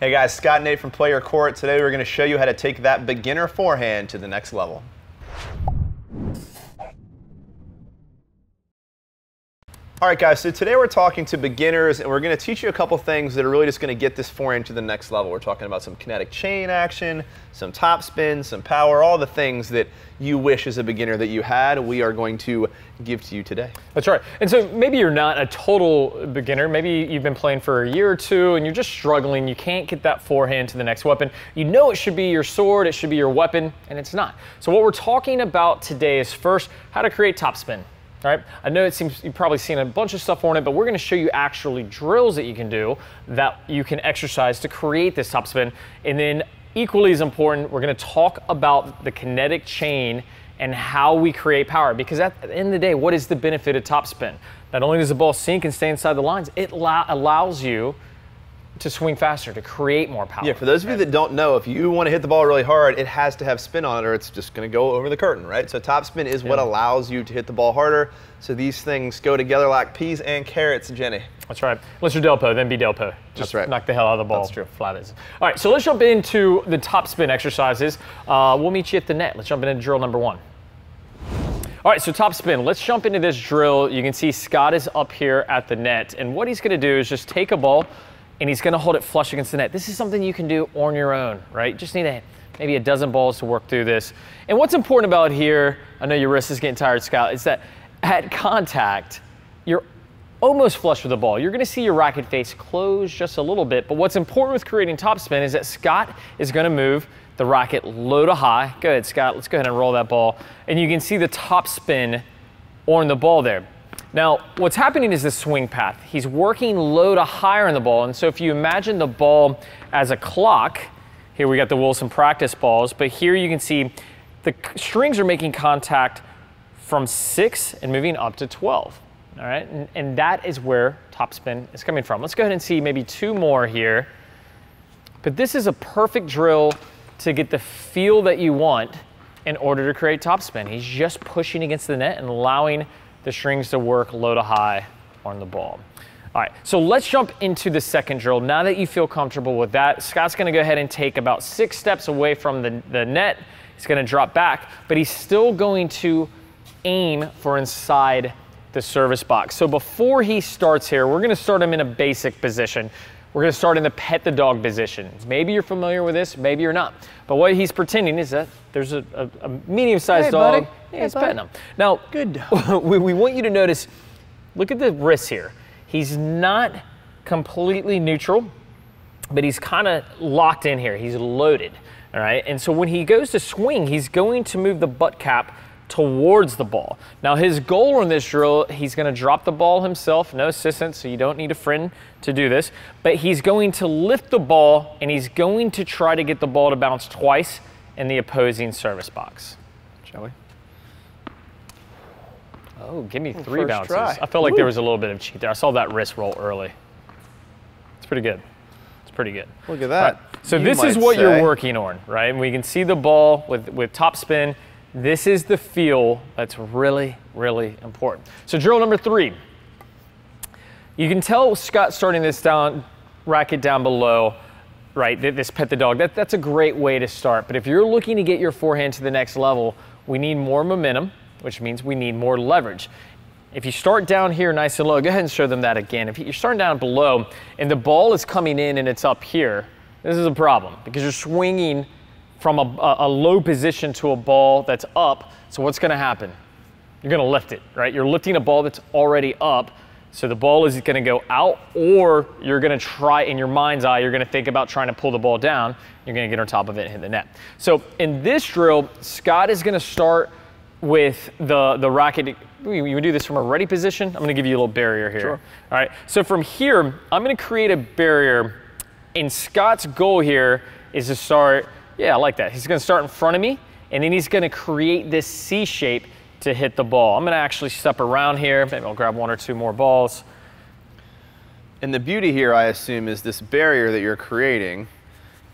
Hey guys, Scott and Nate from Play Your Court. Today we're going to show you how to take that beginner forehand to the next level. All right guys, so today we're talking to beginners and we're going to teach you a couple things that are really just going to get this forehand to the next level. We're talking about some kinetic chain action, some topspin, some power, all the things that you wish as a beginner that you had, we are going to give to you today. That's right. And so maybe you're not a total beginner. Maybe you've been playing for a year or two and you're just struggling. You can't get that forehand to the next weapon. You know it should be your sword, it should be your weapon, and it's not. So what we're talking about today is first how to create topspin. All right, I know it seems you've probably seen a bunch of stuff on it, but we're going to show you actually drills that you can do that you can exercise to create this topspin. And then equally as important, we're going to talk about the kinetic chain and how we create power. Because at the end of the day, what is the benefit of topspin? Not only does the ball sink and stay inside the lines, it allows you to swing faster, to create more power. Yeah, for those of you that don't know, if you want to hit the ball really hard, it has to have spin on it or it's just going to go over the curtain, right? So topspin is what allows you to hit the ball harder. So these things go together like peas and carrots, Jenny. That's right. Unless you're Delpo, then be Delpo. Just That's right. Knock the hell out of the ball. That's true. Flat is. All right, so let's jump into the topspin exercises. We'll meet you at the net. Let's jump into drill number one. All right, so topspin. Let's jump into this drill. You can see Scott is up here at the net, and what he's going to do is just take a ball and he's going to hold it flush against the net. This is something you can do on your own, right? Just need maybe a dozen balls to work through this. And what's important about here, I know your wrist is getting tired, Scott, is that at contact, you're almost flush with the ball. You're going to see your racket face close just a little bit, but what's important with creating topspin is that Scott is going to move the racket low to high. Go ahead, Scott. Let's go ahead and roll that ball. And you can see the topspin on the ball there. Now, what's happening is the swing path. He's working low to higher on the ball, and so if you imagine the ball as a clock, here we got the Wilson practice balls, but here you can see the strings are making contact from 6 and moving up to 12, all right? And that is where topspin is coming from. Let's go ahead and see maybe two more here. But this is a perfect drill to get the feel that you want in order to create topspin. He's just pushing against the net and allowing the strings to work low to high on the ball. All right, so let's jump into the second drill. Now that you feel comfortable with that, Scott's gonna go ahead and take about 6 steps away from the net. He's gonna drop back, but he's still going to aim for inside the service box. So before he starts here, we're gonna start him in a basic position. We're gonna start in the pet the dog position. Maybe you're familiar with this, maybe you're not. But what he's pretending is that there's a medium-sized dog. Yeah, he's petting him. Now, good. we want you to notice, look at the wrists here. He's not completely neutral, but he's kind of locked in here. He's loaded, all right? And so when he goes to swing, he's going to move the butt cap towards the ball. Now his goal on this drill, he's gonna drop the ball himself, no assistance, so you don't need a friend to do this, but he's going to lift the ball and he's going to try to get the ball to bounce twice in the opposing service box. Shall we? Oh, give me 3 bounces. Try. I felt like there was a little bit of cheat there. I saw that wrist roll early. It's pretty good. It's pretty good. Look at that. Right. So this is what you're working on, right? And we can see the ball with topspin. This is the feel that's really, really important. So drill number 3. You can tell Scott starting this racket down below, right? This pet the dog. That's a great way to start. But if you're looking to get your forehand to the next level, we need more momentum, which means we need more leverage. If you start down here nice and low, go ahead and show them that again. If you're starting down below and the ball is coming in and it's up here, this is a problem because you're swinging from a low position to a ball that's up. So what's gonna happen? You're gonna lift it, right? You're lifting a ball that's already up. So the ball is gonna go out, or you're gonna try, in your mind's eye, you're gonna think about trying to pull the ball down. You're gonna get on top of it and hit the net. So in this drill, Scott is gonna start with the racket. We do this from a ready position. I'm gonna give you a little barrier here. Sure. All right, so from here, I'm gonna create a barrier, and Scott's goal here is to start, yeah, I like that. He's gonna start in front of me, and then he's gonna create this C shape to hit the ball. I'm gonna actually step around here. Maybe I'll grab 1 or 2 more balls. And the beauty here, I assume, is this barrier that you're creating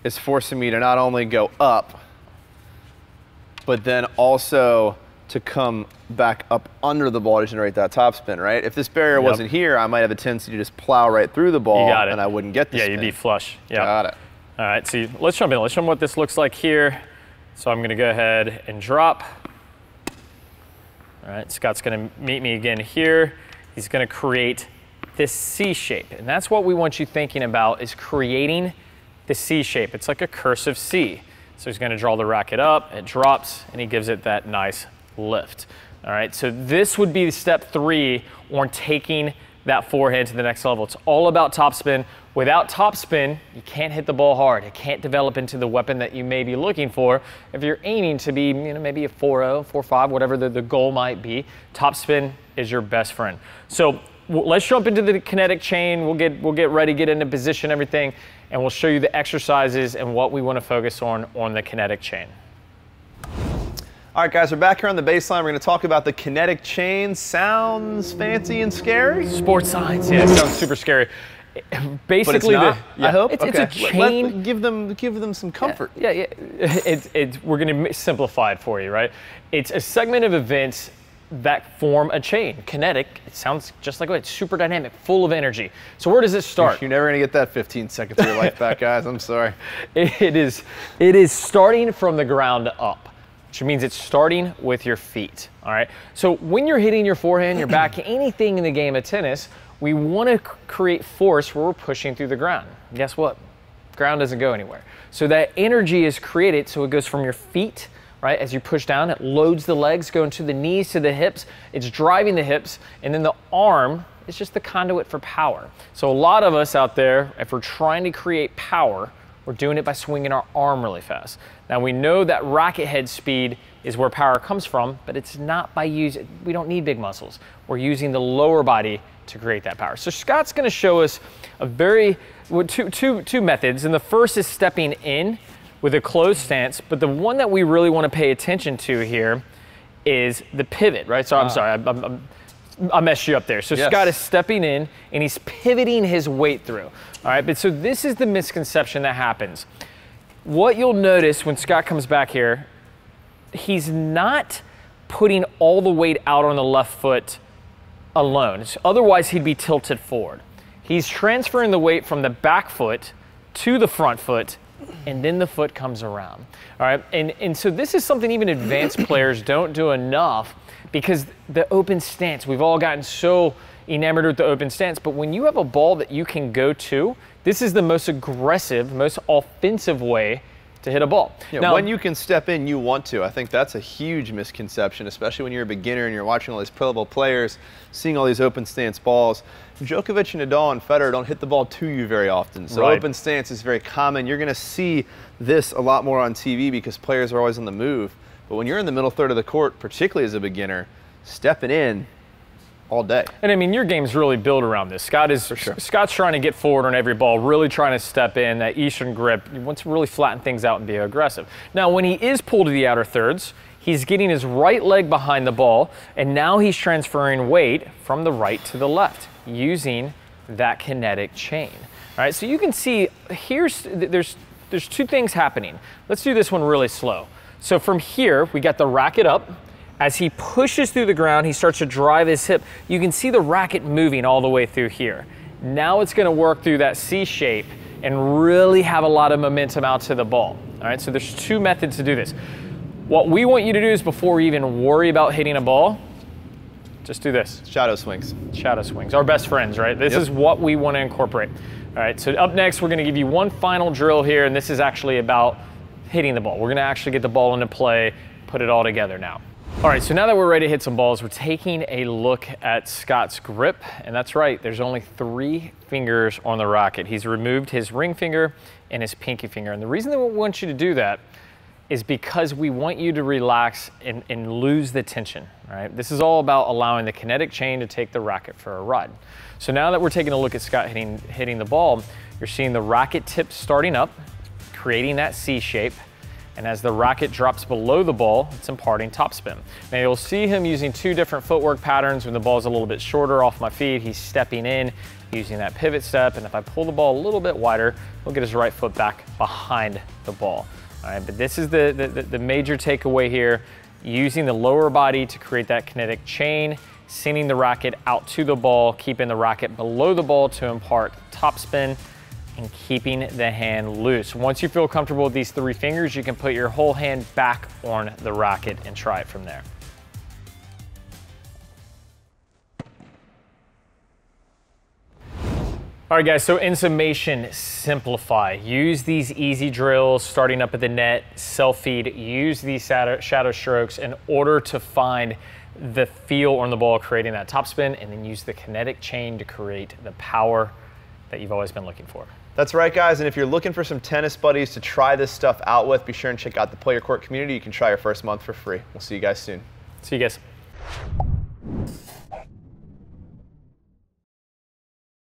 is forcing me to not only go up, but then also to come back up under the ball to generate that topspin, right? If this barrier wasn't here, I might have a tendency to just plow right through the ball and I wouldn't get the spin. You'd be flush. Yep. Got it. All right, so let's jump in. Let's show them what this looks like here. So I'm gonna go ahead and drop. All right, Scott's gonna meet me again here. He's gonna create this C shape. And that's what we want you thinking about, is creating the C shape. It's like a cursive C. So he's gonna draw the racket up, it drops, and he gives it that nice lift. All right, so this would be step 3 on taking that forehand to the next level. It's all about topspin. Without topspin, you can't hit the ball hard. It can't develop into the weapon that you may be looking for. If you're aiming to be, maybe a 4-0, 4-5, whatever the goal might be, topspin is your best friend. So let's jump into the kinetic chain. We'll get ready, get into position, everything, and we'll show you the exercises and what we want to focus on the kinetic chain. All right, guys, we're back here on the baseline. We're going to talk about the kinetic chain. Sounds fancy and scary? Sports science, yeah, it sounds super scary. Basically, but it's not, I hope. It's okay. a chain. Give them some comfort. Yeah. We're going to simplify it for you, right? It's a segment of events that form a chain. Kinetic, it sounds just like it's super dynamic, full of energy. So where does it start? You're never going to get that 15 seconds of your life back, guys. I'm sorry. It is starting from the ground up, which means it's starting with your feet, all right? So when you're hitting your forehand, your back, anything in the game of tennis, we want to create force where we're pushing through the ground. Guess what? Ground doesn't go anywhere. So that energy is created, so it goes from your feet, right? As you push down, it loads the legs, going to the knees, to the hips. It's driving the hips, and then the arm is just the conduit for power. So a lot of us out there, if we're trying to create power, we're doing it by swinging our arm really fast. Now we know that racket head speed is where power comes from, but it's not by using, we don't need big muscles. We're using the lower body to create that power. So Scott's gonna show us two methods, and the first is stepping in with a closed stance, but the one that we really wanna pay attention to here is the pivot, right? So I'm sorry, I messed you up there. So yes. Scott is stepping in and he's pivoting his weight through. All right, but so this is the misconception that happens. What you'll notice when Scott comes back here, he's not putting all the weight out on the left foot alone. Otherwise, he'd be tilted forward. He's transferring the weight from the back foot to the front foot, and then the foot comes around. All right, and so this is something even advanced players don't do enough, because the open stance, we've all gotten so enamored with the open stance, but when you have a ball that you can go to, this is the most aggressive, most offensive way to hit a ball. Yeah, now, when you can step in, you want to. I think that's a huge misconception, especially when you're a beginner and you're watching all these pro-level players, seeing all these open stance balls. Djokovic and Nadal and Federer don't hit the ball to you very often, so open stance is very common. You're going to see this a lot more on TV because players are always on the move. But when you're in the middle third of the court, particularly as a beginner, stepping in all day. And I mean, your game's really built around this. Scott's trying to get forward on every ball, really trying to step in, that Eastern grip. He wants to really flatten things out and be aggressive. Now, when he is pulled to the outer thirds, he's getting his right leg behind the ball, and now he's transferring weight from the right to the left using that kinetic chain. All right, so you can see there's two things happening. Let's do this one really slow. So from here, we got the racket up. As he pushes through the ground, he starts to drive his hip. You can see the racket moving all the way through here. Now it's gonna work through that C shape and really have a lot of momentum out to the ball. All right, so there's two methods to do this. What we want you to do is, before we even worry about hitting a ball, just do this. Shadow swings. Shadow swings, our best friends, right? This is what we wanna incorporate. All right, so up next, we're gonna give you one final drill here, and this is actually about hitting the ball. We're gonna actually get the ball into play, put it all together now. All right, so now that we're ready to hit some balls, we're taking a look at Scott's grip, and that's right, there's only 3 fingers on the racket. He's removed his ring finger and his pinky finger, and the reason that we want you to do that is because we want you to relax and lose the tension, right? This is all about allowing the kinetic chain to take the racket for a ride. So now that we're taking a look at Scott hitting the ball, you're seeing the racket tip starting up, creating that C shape, and as the racket drops below the ball, it's imparting topspin. Now you'll see him using 2 different footwork patterns. When the ball's a little bit shorter off my feet, he's stepping in, using that pivot step, and if I pull the ball a little bit wider, he'll get his right foot back behind the ball. All right, but this is the major takeaway here, using the lower body to create that kinetic chain, sending the racket out to the ball, keeping the racket below the ball to impart topspin, and keeping the hand loose. Once you feel comfortable with these 3 fingers, you can put your whole hand back on the racket and try it from there. All right, guys, so in summation, simplify. Use these easy drills, starting up at the net, self-feed. Use these shadow strokes in order to find the feel on the ball, creating that topspin, and then use the kinetic chain to create the power that you've always been looking for. That's right, guys, and if you're looking for some tennis buddies to try this stuff out with, be sure and check out the Play Your Court community. You can try your first month for free. We'll see you guys soon. See you guys.